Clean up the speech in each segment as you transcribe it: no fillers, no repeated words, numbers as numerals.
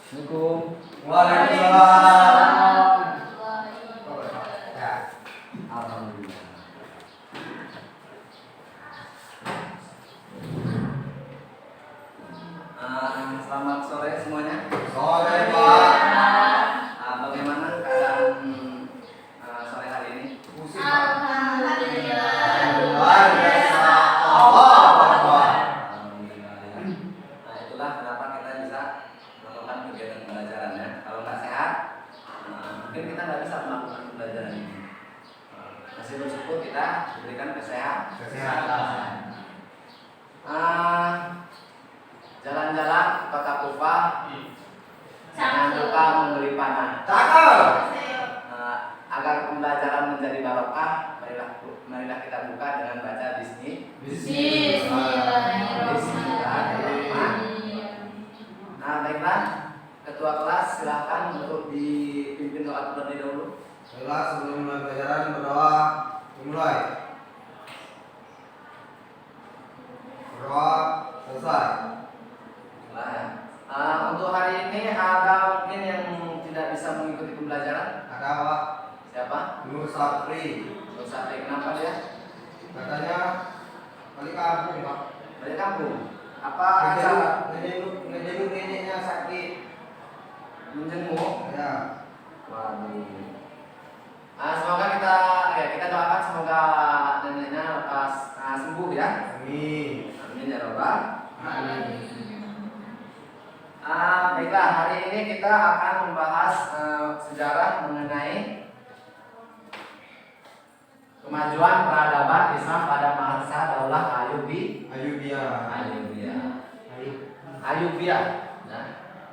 Assalamualaikum. Waalaikumsalam. Ya, alhamdulillah. Selamat sore semuanya. Sore, Pak. Bagaimana keadaan sore hari ini? Pusing, Pak. Alhamdulillah. Luar biasa. Allah Akbar. Alhamdulillah. Ya. Itulah kenapa kita bisa melakukan kegiatan pembelajaran ya. Kalau nggak sehat, mungkin kita nggak bisa melakukan pembelajaran ini. Masih bersyukur kita diberikan Kesehatan. Jalan-jalan ke kota Kufa, jangan lupa membeli panah. Cakep. Agar pembelajaran menjadi barokah, marilah kita buka dengan baca Bismillahirrahmanirrahim. Baiklah, ketua kelas silahkan untuk dipimpin doa terlebih dahulu. Baiklah, sebelum mulai pelajaran berdoa. Dimulai. Berdoa selesai. Untuk hari ini ada mungkin yang tidak bisa mengikuti pembelajaran. Ada Pak Siapa? Nur Sapri. Ustaz Rik. Kenapa dia? Katanya balik kampung, Pak. Balik kampung. Apa acara? Ngejenguk neneknya sakit. Menjenguk. Ya. Waduh. Semoga kita doakan semoga neneknya lekas sembuh ya. Amin. Amin ya robbal. Amin. Baiklah, hari ini kita akan membahas sejarah mengenai kemajuan peradaban Islam pada masa Daulah Ayubia. Ayubia. Nah,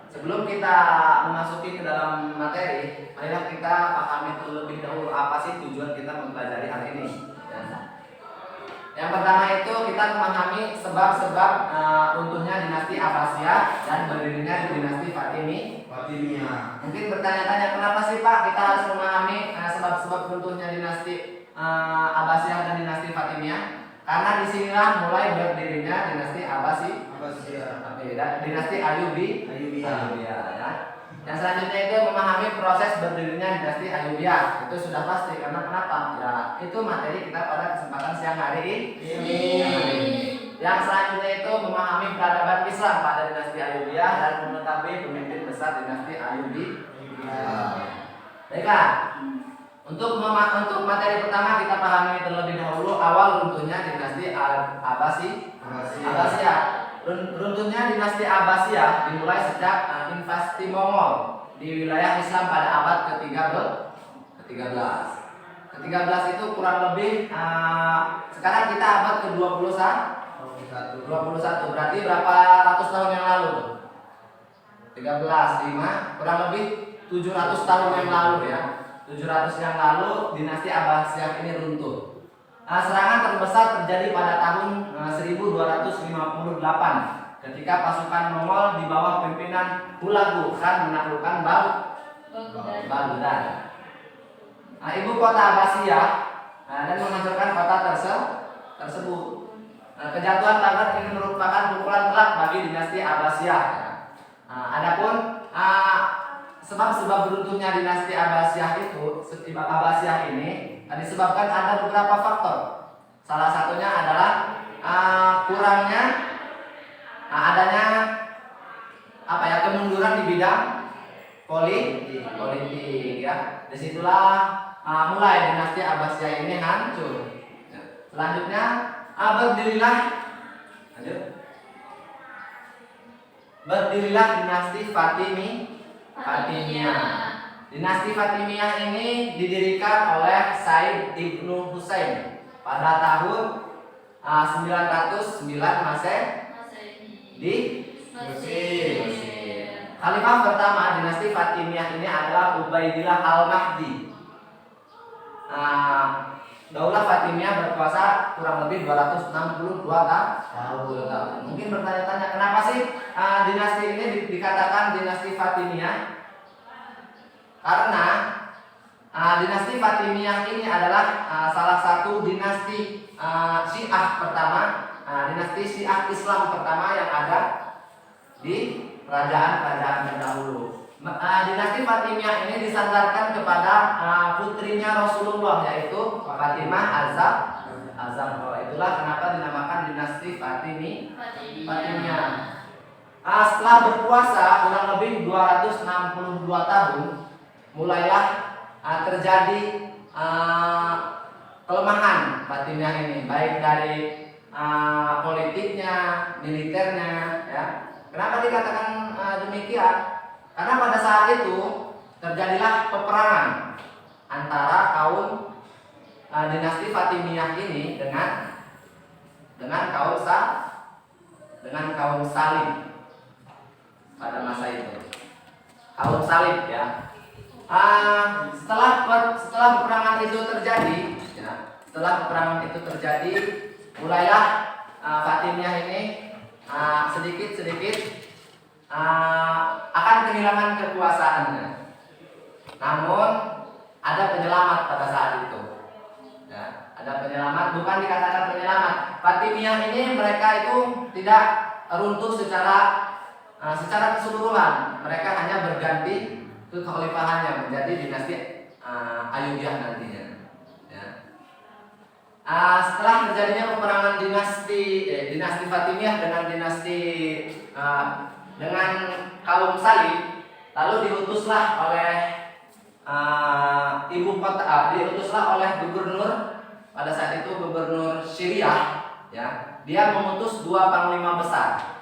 sebelum kita memasuki ke dalam materi, marilah kita pahami terlebih dahulu apa sih tujuan kita mempelajari hal ini. Yang pertama itu kita memahami sebab-sebab runtuhnya dinasti Abbasiyah dan berdirinya dinasti Fatimiyah. Mungkin bertanya-tanya kenapa sih Pak kita harus memahami sebab-sebab runtuhnya dinasti Abbasiyah dan dinasti Fatimiyah? Karena disinilah mulai berdirinya dinasti Abbasiyah. dinasti Ayubiyah ya. Yang selanjutnya itu memahami proses berdirinya dinasti Ayubiyah. Itu sudah pasti karena kenapa? Ya, itu materi kita pada kesempatan siang hari ini. Yang selanjutnya itu memahami peradaban Islam pada dinasti Ayubiyah dan mengetahui pemimpin besar dinasti Ayubiyah. Baiklah. Untuk materi pertama kita pahami terlebih dahulu awal runtuhnya dinasti Abbasiyah. Runtuhnya dinasti Abbasiyah dimulai sejak invasi Mongol di wilayah Islam pada abad ke-13. Ke-13 itu kurang lebih sekarang kita abad ke-21. 21 berarti berapa ratus tahun yang lalu? 13 5 kurang lebih 700 tahun yang lalu ya. 700 yang lalu dinasti Abbasiyah ini runtuh. Serangan terbesar terjadi pada tahun 1258 ketika pasukan Mongol di bawah pimpinan Hulagu Khan menaklukkan Baghdad. Ibu kota Abbasiyah dan menghancurkan kota tersebut. Kejatuhan Baghdad ini merupakan pukulan telak bagi dinasti Abbasiyah. Adapun sebab-sebab runtuhnya dinasti Abbasiyah ini disebabkan ada beberapa faktor. Salah satunya adalah kurangnya adanya kemunduran di bidang politik ya. Disitulah mulai dinasti Abbasiyah ini hancur. Selanjutnya berdirilah dinasti Fatimiyah. Dinasti Fatimiyah ini didirikan oleh Said Ibnu Husain pada tahun 909 Masehi di Mesir. Khalifah pertama dinasti Fatimiyah ini adalah Ubaidillah Al-Mahdi. Daulah Fatimiyah berkuasa kurang lebih 262 tahun. Mungkin bertanya-tanya kenapa sih dinasti ini dikatakan dinasti Fatimiyah? Karena dinasti Fatimiyah ini adalah salah satu dinasti Syiah pertama, dinasti Syiah Islam pertama yang ada di kerajaan-kerajaan terdahulu. Dinasti Fatimiyah ini disandarkan kepada putrinya Rasulullah, yaitu Fatimah Az-Zahra. Itulah kenapa dinamakan dinasti Fatimiyah. Setelah berkuasa kurang lebih 262 tahun, mulailah terjadi kelemahan Fatimiyah ini, baik dari politiknya, militernya, ya. Kenapa dikatakan demikian? Karena pada saat itu terjadilah peperangan antara kaum dinasti Fatimiyah ini dengan kaum Salib pada masa itu. Kaum Salib, ya. Setelah peperangan itu terjadi, ya, mulailah Fatimiyah ini sedikit akan kehilangan kekuasaannya. Namun ada penyelamat pada saat itu. Ya, ada penyelamat, bukan dikatakan penyelamat. Fatimiyah ini mereka itu tidak runtuh secara keseluruhan. Mereka hanya berganti kekhalifahannya menjadi dinasti Ayyubiyah nantinya. Ya. Setelah terjadinya peperangan dinasti Fatimiyah dengan kaum Salib, lalu diutuslah oleh gubernur pada saat itu, gubernur Syriah, ya. Dia memutus 2 panglima besar.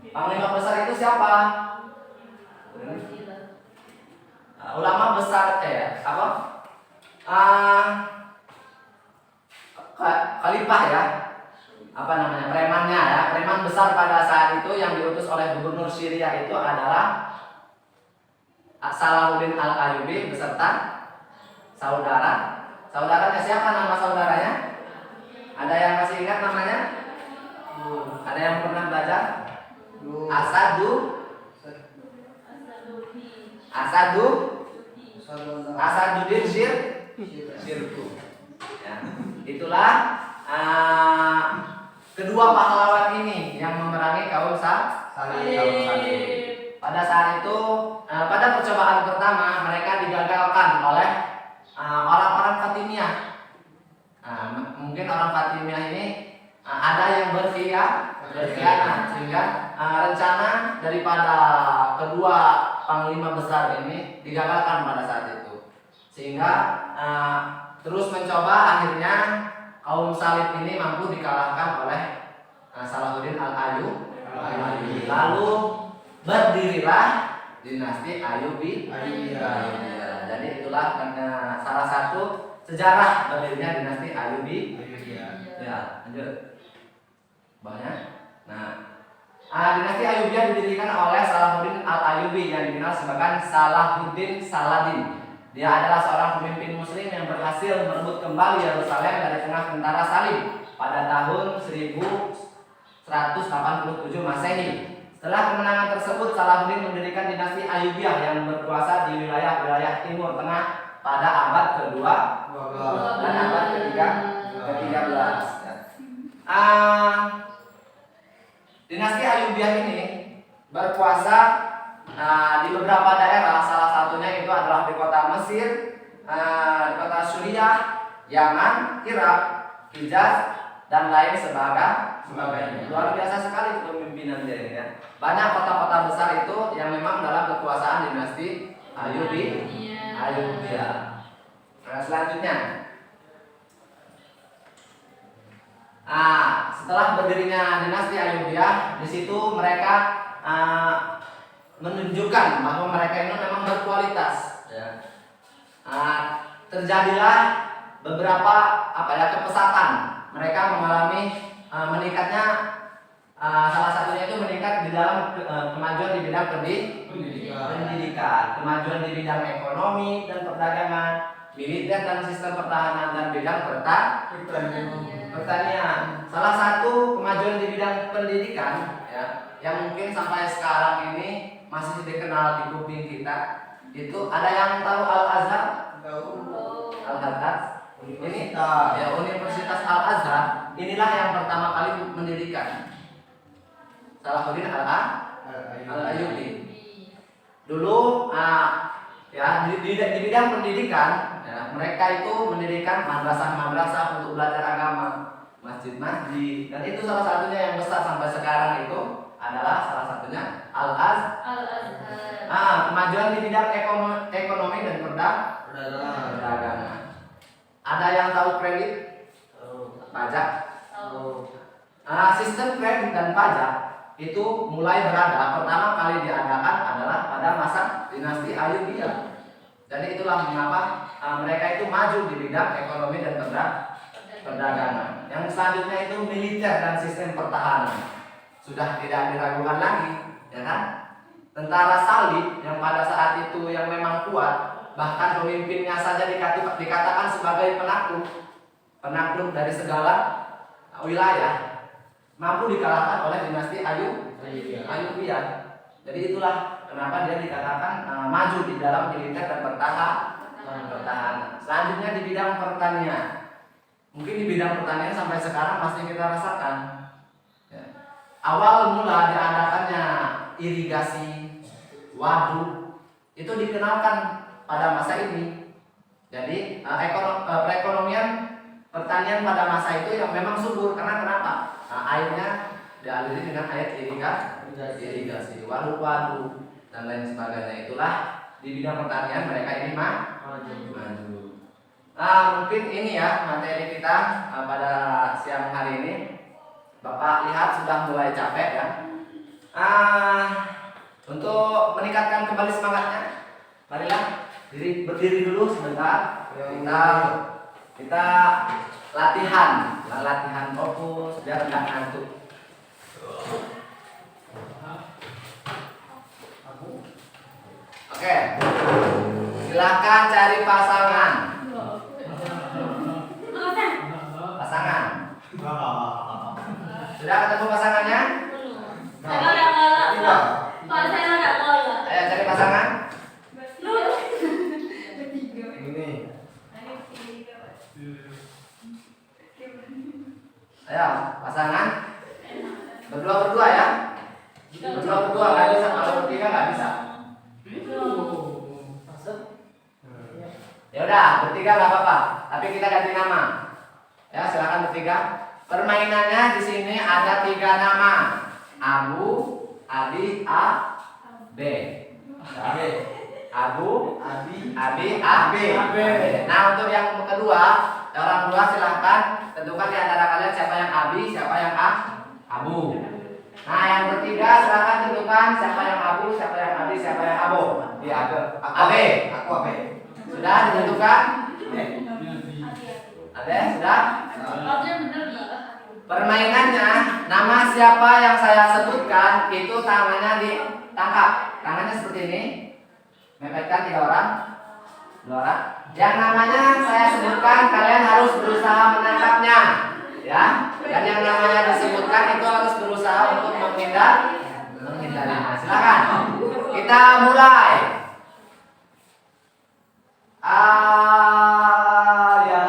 Panglima besar itu siapa? Ulama besar khalifah, ya. Premannya, ya. Preman besar pada saat itu yang diutus oleh gubernur Syria itu adalah Salahuddin Al-Ayyubi beserta saudaranya. Siapa nama saudaranya? Ada yang masih ingat namanya? Ada yang pernah belajar? Asaduddin Syirku. Ya. Itulah kedua pahlawan ini yang memerangi kaum Salib. Pada saat itu, pada percobaan pertama mereka digagalkan oleh orang-orang Fatimiyah. Mungkin orang Fatimiyah ini ada yang berkhianat, sehingga rencana daripada kedua panglima besar ini digagalkan pada saat itu. Sehingga terus mencoba, akhirnya kaum Salib ini mampu dikalahkan oleh Salahuddin Al-Ayyubi. Lalu berdirilah dinasti Ayyubiyah. Jadi itulah salah satu sejarah berdirinya dinasti Ayyubiyah. Ya, lanjut. Banyak. Dinasti Ayyubiyah didirikan oleh Salahuddin Al-Ayyubi yang dikenal sebagai Salahuddin Saladin. Dia adalah seorang pemimpin muslim yang berhasil merebut kembali Yerusalem dari tengah tentara Salib pada tahun 1187 Masehi. Setelah kemenangan tersebut, Salahuddin mendirikan dinasti Ayyubiyah yang berkuasa di wilayah-wilayah Timur Tengah pada abad ke-2 dan abad ke-13. Dinasti Ayyubiyah ini berkuasa di beberapa daerah, salah satunya itu adalah di kota Mesir, di kota Suriah, Yaman, Irak, Hijaz, dan lain sebagainya. Luar biasa sekali kepemimpinan dia, ya. Banyak kota-kota besar itu yang memang dalam kekuasaan dinasti Ayyubiyah. Selanjutnya, setelah berdirinya dinasti Ayyubiyah, di situ mereka menunjukkan bahwa mereka ini memang berkualitas. Ya. Terjadilah beberapa kepesatan. Mereka mengalami meningkatnya, salah satunya itu meningkat di dalam kemajuan di bidang pendidikan, kemajuan di bidang ekonomi dan perdagangan, militer dan sistem pertahanan, dan bidang pertanian. Salah satu kemajuan di bidang pendidikan, ya, yang mungkin sampai sekarang ini masih dikenal di kuping kita, itu ada yang tahu Al-Azhar? Al-Azhar. Ini ya, Universitas Al-Azhar inilah yang pertama kali mendirikan Salahuddin Al-Ayyubi. Dulu ya di bidang pendidikan ya, mereka itu mendirikan madrasah-madrasah untuk belajar agama, masjid-masjid, dan itu salah satunya yang besar sampai sekarang itu adalah salah satunya Al-Azhar. kemajuan di bidang ekonomi dan perdagangan. Ada yang tahu kredit, pajak? Sistem kredit dan pajak itu mulai berada pertama kali diadakan adalah pada masa dinasti Ayyubiyah. Jadi itulah mengapa mereka itu maju di bidang ekonomi dan perdagangan. Yang selanjutnya itu militer dan sistem pertahanan. Sudah tidak diragukan lagi, ya kan? Tentara salib yang pada saat itu yang memang kuat, bahkan pemimpinnya saja dikatakan sebagai penakluk dari segala wilayah, mampu dikalahkan oleh dinasti Ayyubiyah. Jadi itulah kenapa dia dikatakan maju di dalam militer dan pertahanan. Selanjutnya di bidang pertanian. Mungkin di bidang pertanian sampai sekarang masih kita rasakan. Ya. Awal mula diadakannya irigasi, waduk itu dikenalkan pada masa ini. Jadi perekonomian pertanian pada masa itu yang memang subur karena kenapa? Airnya dialiri dengan air irigasi, waduk-waduk dan lain sebagainya. Itulah di bidang pertanian mereka ini maju. Mungkin ini ya materi kita pada siang hari ini. Bapak lihat sudah mulai capek ya. Untuk meningkatkan kembali semangatnya, marilah berdiri dulu sebentar. Kita latihan fokus biar nggak ngantuk. Oke, silakan cari pasangan. Sudah ketemu pasangannya? Saya udah ngolok. Pak, saya udah ngolok. Ayo cari pasangan. Ini. Ayo pasangan. Berdua ya. Berdua nggak bisa, kalau bertiga nggak bisa. Ya udah, bertiga nggak apa-apa. Tapi kita ganti nama. Ya silakan bertiga. Permainannya di sini ada 3 nama: Abu, Abi, A, B. Abu, Abi, A, B. Nah untuk yang kedua, orang tua silahkan tentukan di antara kalian siapa yang Abi, siapa yang Abu. Nah yang bertiga silahkan tentukan siapa yang Abu, siapa yang Abi, siapa yang Abu. Di AB. Aku AB. Sudah ditentukan? Ada? Sudah? Permainannya, nama siapa yang saya sebutkan itu tangannya ditangkap. Tangannya seperti ini. Mepetkan 3 orang. 2 orang. Yang namanya saya sebutkan kalian harus berusaha menangkapnya. Ya. Dan yang namanya disebutkan itu harus berusaha untuk menghindarinya. Silakan. Kita mulai. Ya.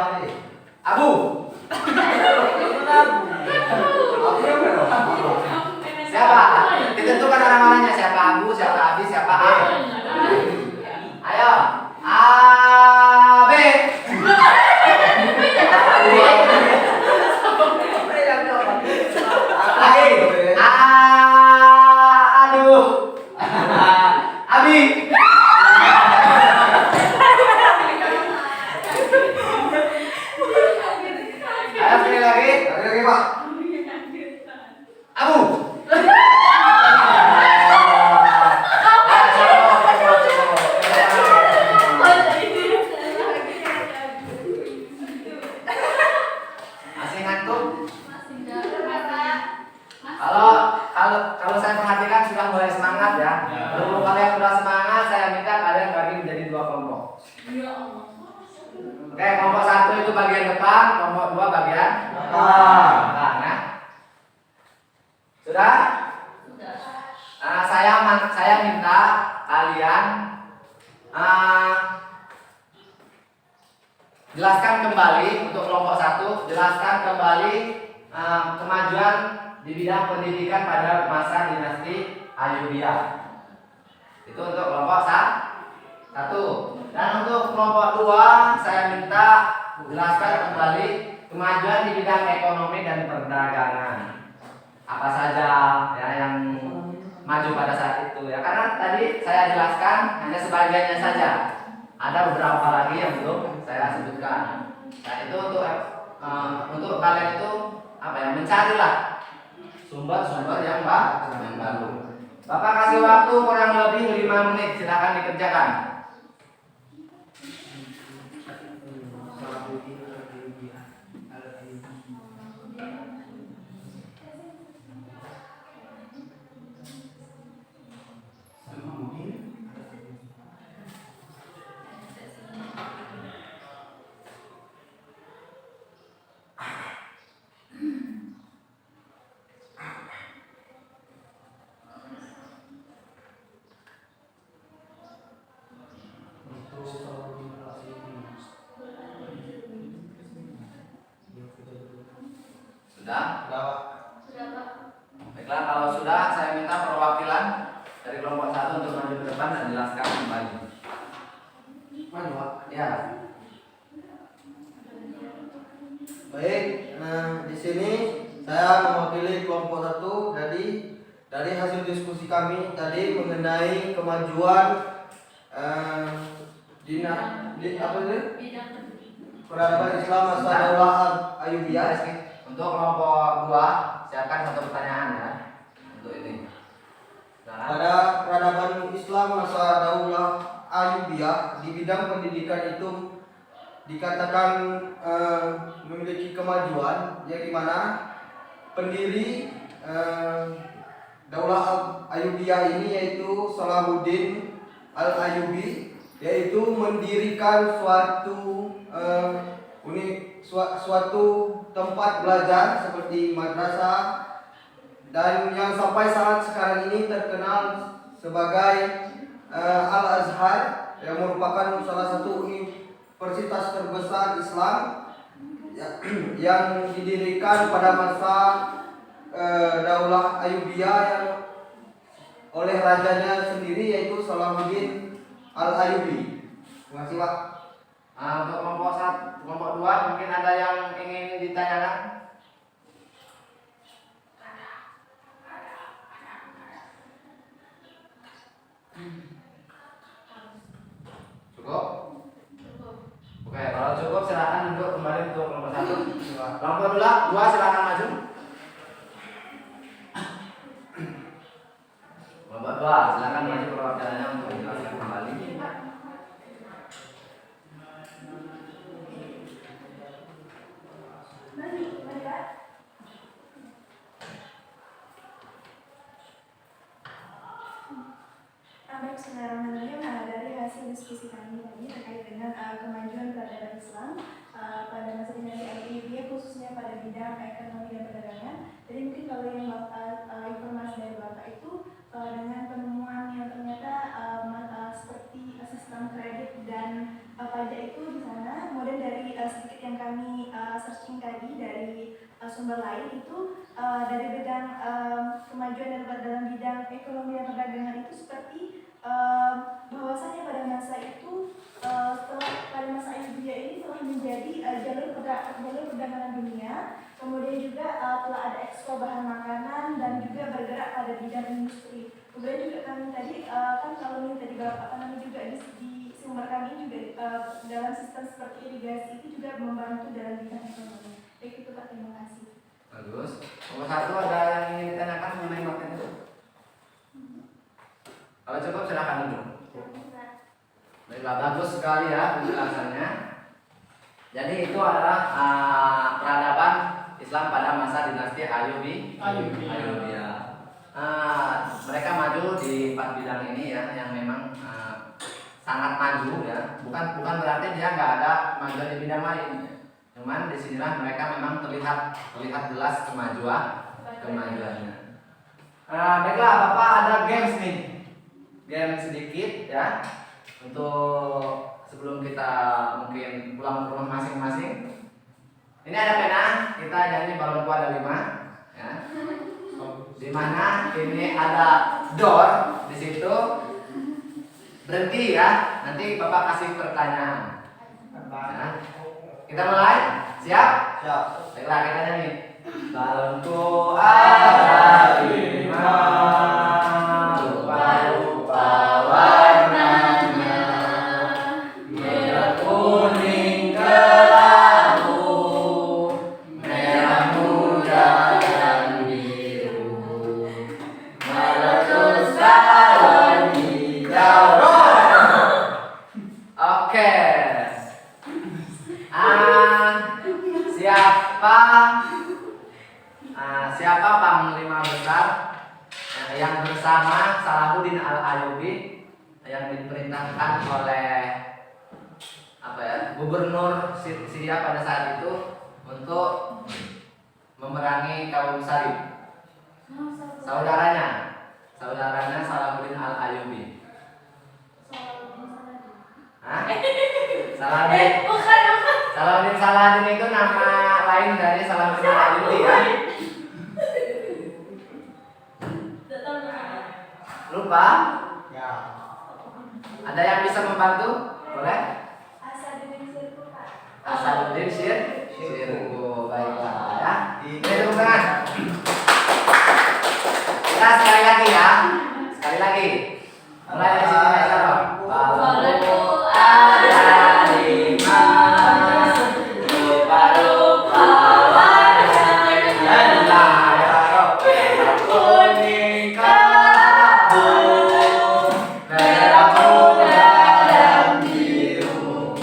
Abu. Siapa? Ditentukan orang-orangnya siapa Abu, siapa Abi, siapa A. Ayo. A, B. Lagi. A, aduh. Abi. Ayo sekali lagi. Lagi Pak. Abu. Masih ngantuk? Kalau saya perhatikan sudah mulai semangat ya. Kalau kalian sudah semangat, saya minta kalian bagi menjadi 2 kelompok. Oke, kelompok 1 itu bagian depan, kelompok 2 bagian belakang ya. Sudah? Saya minta kalian jelaskan kembali untuk kelompok 1, jelaskan kembali kemajuan di bidang pendidikan pada masa dinasti Ayubia. Itu untuk kelompok satu. Dan untuk kelompok 2 saya minta jelaskan kembali kemajuan di bidang ekonomi dan perdagangan. Apa saja ya yang maju pada saat itu ya, karena tadi saya jelaskan hanya sebagiannya saja. Ada beberapa lagi yang belum saya sebutkan. Nah, itu untuk kalian itu apa ya, mencarilah sumber-sumber yang baru. Bapak kasih waktu kurang lebih 5 menit, silakan dikerjakan. Sudah? Sudah, Pak. Baiklah, kalau sudah saya minta perwakilan dari kelompok 1 untuk maju ke depan dan jelaskan kembali. Maju, Pak. Ya. Baik, nah di sini saya mewakili kelompok 1. Jadi dari hasil diskusi kami tadi mengenai kemajuan apa itu? Bidang Peradaban Islam masa Daulah Ayyubiyah. Untuk kelompok 2 siapkan 1 pertanyaan ya. Untuk ini. Silakan. Pada peradaban Islam masa Daulah Ayyubiyah di bidang pendidikan itu dikatakan memiliki kemajuan, yang dimana pendiri Daulah Ayyubiyah ini yaitu Salahuddin Al-Ayyubi, yaitu mendirikan suatu tempat belajar seperti madrasah, dan yang sampai saat sekarang ini terkenal sebagai Al-Azhar, yang merupakan salah satu universitas terbesar Islam yang didirikan pada masa Daulah Ayyubiyah yang oleh rajanya sendiri, yaitu Salahuddin Al-Ayyubi. Terima kasih, Pak. Untuk kelompok 2 mungkin ada yang ingin ditanyakan? Cukup? Oke, kalau cukup silakan duduk kembali untuk kelompok 1. Kelompok 2 silakan maju. Kelompok 2 silakan maju perwakilannya untuk menjelaskan kembali. Bismillahirrahmanirrahim. Dari hasil diskusi kami tadi terkait dengan kemajuan peradaban Islam pada masa dinasti Ayyubiyah, khususnya pada bidang ekonomi dan perdagangan. Jadi mungkin kalau yang informasi dari Bapak itu dengan penemuan yang ternyata seperti sistem kredit dan pajak itu di sana. Kemudian dari sedikit yang kami searching tadi dari sumber lain itu dari bidang kemajuan dalam bidang ekonomi dan perdagangan itu seperti bahwasanya pada masa itu setelah pada masa Ayyubiyah ini telah menjadi jalur perdagangan dunia, kemudian juga telah ada ekspor bahan makanan dan juga bergerak pada bidang industri. Kemudian juga kami tadi kan kalau ini tadi Bapak kami juga di sumber kami juga dalam sistem seperti irigasi itu juga membantu dalam bidang ekonomi. Baik itu Pak, terima kasih. Bagus. Nomor 1 ada yang ingin ditanyakan mengenai materi itu? Kalau cukup silakan duduk. Baiklah, bagus sekali ya penjelasannya. Jadi itu adalah peradaban Islam pada masa dinasti Ayyubiyah. Mereka maju di 4 bidang ini ya, yang memang sangat maju ya. Bukan berarti dia nggak ada kemajuan di bidang lain. Cuman disinilah mereka memang terlihat jelas kemajuannya. Baiklah, Bapak ada games nih. Game sedikit ya, untuk sebelum kita mungkin pulang ke rumah masing-masing. Ini ada pena, kita nyanyi balon kuat ada 5 ya. di mana ini ada door di situ. Berhenti ya, nanti Bapak kasih pertanyaan. Nah, kita mulai, siap? Siap. Baiklah, kita nyanyi. Balonku ada 5, rupa-rupa warnanya, merah kuning kelabu, merah muda dan biru, meletus balon hijau. Oke. Siapa panglima besar yang bersama Salahuddin Al-Ayyubi yang diperintahkan oleh Gubernur Syria pada saat itu untuk memerangi kaum Salib? Saudaranya Salahuddin Al-Ayyubi. Salahuddin Saladin itu nama lain dari Salahuddin Al-Ayyubi ya. Lupa? Ya. Ada yang bisa membantu? Boleh? Asaduddin Syirko. Baiklah ya. Ini tepuk tangan. Kita sekali lagi ya. Sekali lagi. Mulai dari sini aja dong. Balonku ada 5, rupa-rupa warnanya, kuning kelabu, merah muda dan biru,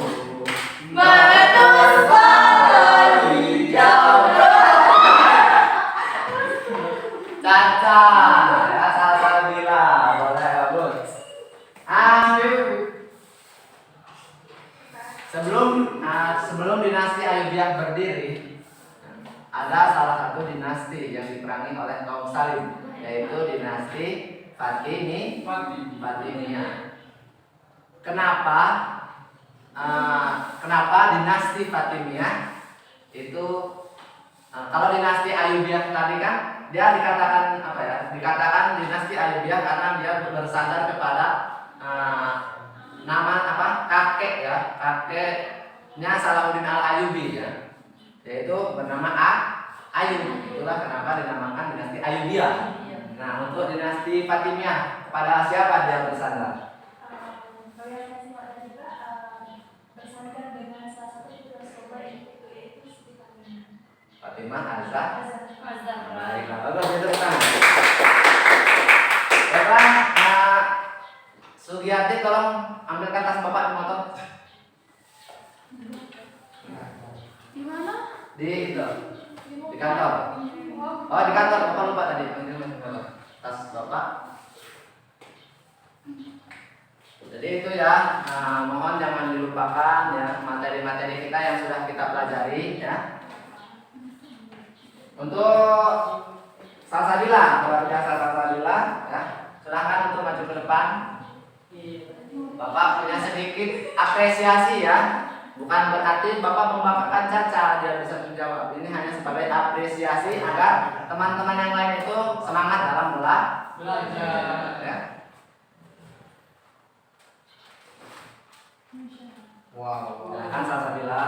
meletus balon hijau. Caca, ya Salsabila, boleh bagus. Sebelum dinasti Ayyubiyah berdiri, ada salah satu dinasti yang diperangi oleh kaum Salim, yaitu dinasti Fatimiyah. Kenapa dinasti Fatimiyah itu? Kalau dinasti Ayyubiyah tadi kan dia dikatakan dikatakan dinasti Ayyubiyah karena dia bersandar kepada nama kakeknya Salahuddin Al-Ayyubi ya, yaitu bernama Ayyub. Itulah kenapa dinamakan dinasti Ayyubiyah. Nah, untuk dinasti Fatimiyah, kepada siapa dia bersandar? Fatimah Al-Zahra. Baiklah, bagus itu tangan. Baiklah, Sugiyati tolong ambilkan tas Bapak di motor. Di mana? Di kantor. Oh, di kantor. Bapak lupa tadi tas Bapak. Jadi itu ya, mohon jangan dilupakan ya materi-materi kita yang sudah kita pelajari ya. Untuk Salsabila, keluarga Salsabila ya, silahkan untuk maju ke depan. Bapak punya sedikit apresiasi ya. Bukan berarti Bapak membanggakan Caca dia bisa menjawab. Ini hanya sebagai apresiasi agar teman-teman yang lain itu semangat dalam belajar. Ya. Wow. Silakan Salsabila.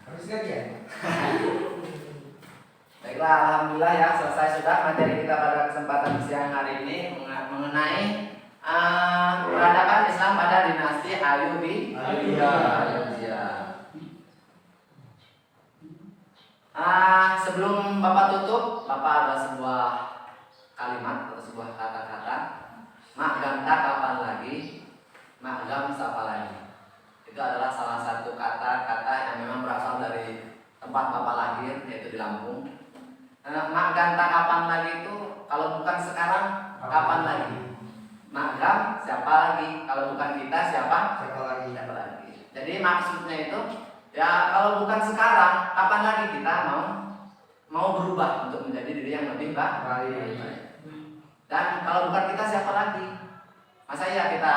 Harus lagi ya? Baiklah, alhamdulillah ya, selesai sudah materi kita pada kesempatan siang hari ini mengenai peradaban Islam pada dinasti Ayyubiyah. Sebelum Bapak tutup, Bapak ada sebuah kalimat atau sebuah kata-kata. Mak ganta kapan lagi, mak gam sapa lagi. Itu adalah salah satu kata-kata yang memang berasal dari tempat Bapak lahir, yaitu di Lampung. Mak ganta kapan lagi itu kalau bukan sekarang kapan lagi? Mak gam siapa lagi? Kalau bukan kita siapa? Siapa lagi? Jadi maksudnya itu ya kalau bukan sekarang kapan lagi kita mau berubah untuk menjadi diri yang lebih baik. Dan kalau bukan kita siapa lagi? Masa ya kita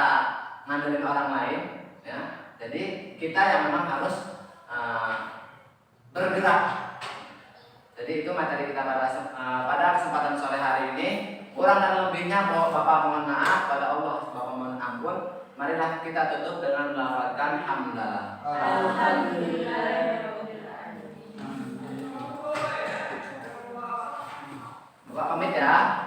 ngandelin orang lain ya? Jadi kita yang memang harus bergerak. Jadi Jadi itu materi kita pada kesempatan sore hari ini. Kurang dan lebihnya Bapak mohon maaf, pada Allah Bapak mohon ampun. Marilah kita tutup dengan melafalkan hamdalah. Alhamdulillah. Bapak pamit ya.